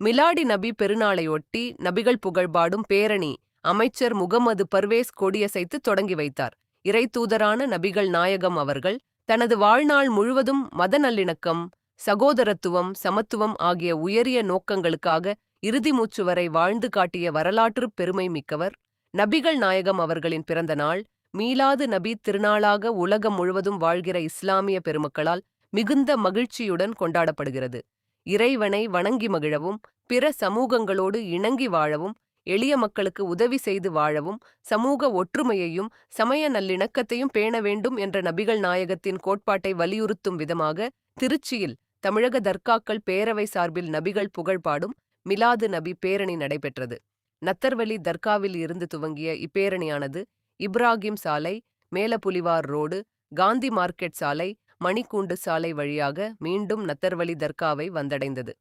மிலாடி நபி பெருநாளையொட்டி நபிகள் புகழ்பாடும் பேரணி அமைச்சர் முகமது பர்வேஸ் கொடியசைத்து தொடங்கி வைத்தார். இறை தூதரான நபிகள் நாயகம் அவர்கள் தனது வாழ்நாள் முழுவதும் மத நல்லிணக்கம், சகோதரத்துவம், சமத்துவம் ஆகிய உயரிய நோக்கங்களுக்காக இறுதி மூச்சு வரை வாழ்ந்து காட்டிய வரலாற்றுப் பெருமை மிக்கவர். நபிகள் நாயகம் அவர்களின் பிறந்த நாள் மீலாது நபி திருநாளாக உலகம் முழுவதும் வாழ்கிற இஸ்லாமிய பெருமக்களால் மிகுந்த மகிழ்ச்சியுடன் கொண்டாடப்படுகிறது. இறைவனை வணங்கி மகிழவும், பிற சமூகங்களோடு இணங்கி வாழவும், எளிய மக்களுக்கு உதவி செய்து வாழவும், சமூக ஒற்றுமையையும் சமய நல்லிணக்கத்தையும் பேண வேண்டும் என்ற நபிகள் நாயகத்தின் கோட்பாட்டை வலியுறுத்தும் விதமாக திருச்சியில் தமிழக தர்காக்கள் பேரவை சார்பில் நபிகள் புகழ்பாடும் மிலாது நபி பேரணி நடைபெற்றது. நத்தர்வலி தர்காவில் இருந்து துவங்கிய இப்பேரணியானது இப்ராகிம் சாலை, மேலப்புலிவார் ரோடு, காந்தி மார்க்கெட் சாலை, மணிக்கூண்டு சாலை வழியாக மீண்டும் நத்தர்வலி தர்காவை வந்தடைந்தது.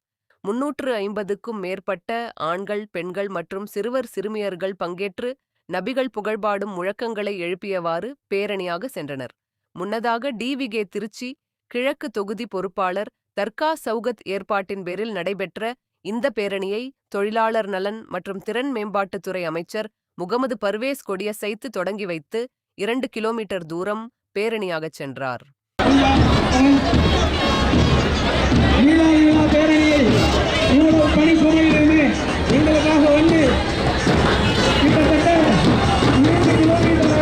350க்கும் மேற்பட்ட ஆண்கள், பெண்கள் மற்றும் சிறுவர் சிறுமியர்கள் பங்கேற்று நபிகள் புகழ்பாடும் முழக்கங்களை எழுப்பியவாறு பேரணியாக சென்றனர். முன்னதாக டிவிகே திருச்சி கிழக்கு தொகுதி பொறுப்பாளர் தர்கா சௌகத் ஏற்பாட்டின் பேரில் நடைபெற்ற இந்த பேரணியை தொழிலாளர் நலன் மற்றும் திறன் மேம்பாட்டுத்துறை அமைச்சர் முகமது பர்வேஸ் கொடியசைத்து தொடங்கி வைத்து 2 கிலோமீட்டர் தூரம் பேரணியாகச் சென்றார். எங்களுக்காக வந்து கிட்டத்தட்ட 2 கிலோமீட்டர்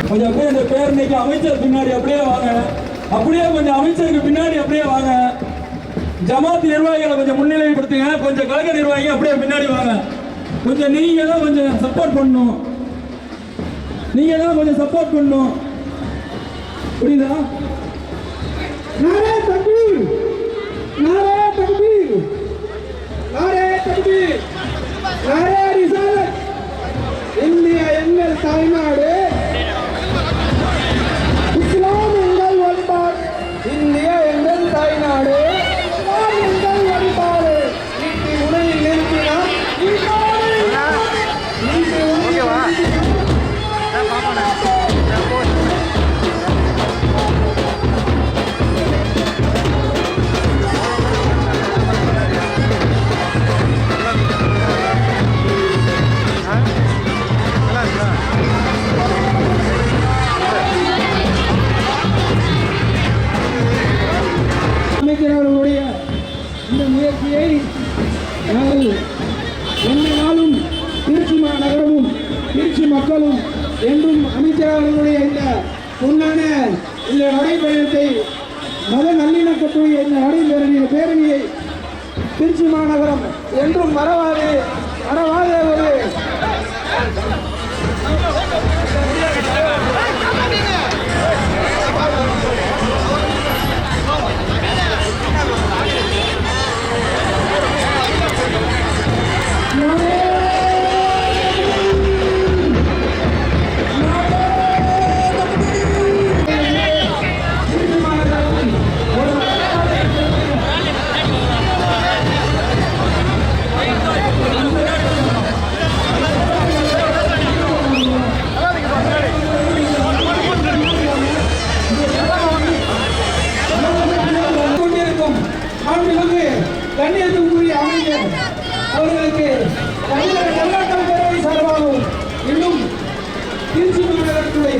கொஞ்சம் பேர் இந்த பேரணிக்கு அமைச்சர் பின்னாடி அப்படியே வாங்க, அப்படியே கொஞ்சம் அமைச்சருக்கு பின்னாடி அப்படியே வாங்க. ஜமாத் நிர்வாகிகளை கொஞ்சம் முன்னிலைப்படுத்துங்க, கொஞ்சம் கழக நிர்வாகிகள் அப்படியே பின்னாடி வாங்க. கொஞ்சம் நீங்க தான் கொஞ்சம் சப்போர்ட் பண்ணணும், நீங்க தான் கொஞ்சம் சப்போர்ட் பண்ணணும், புரியுதா? நாரே தக்பீர், நாரே தக்பீர், நாரே தக்பீர், நாரே ரிசாலத். இந்தியா எங்கள் தாய்நாடு, இந்தியா எங்கள் தாய்நாடு, எங்கள் வழிபாடு. நீட்டி உரையில் நிறுத்தினார் அமைச்சர்களுடைய இந்த முயற்சியை நாங்கள் எந்த நாளும் திருச்சி மாநகரமும் திருச்சி மக்களும் என்றும் அமைச்சர்களுடைய இந்த பொன்னான இந்த நடைபயணத்தை மத நல்லிணக்கத்துடைய இந்த நடைபெறிய பேரணியை திருச்சி மாநகரம் என்றும் மறவாது ஒரு கண்ணியத்துக்குரிய அமைச்சர் அவர்களுக்கு தமிழக கர்நாடக பேரவை சார்பாகவும் இன்னும் திருச்சி மாநகரத்துடைய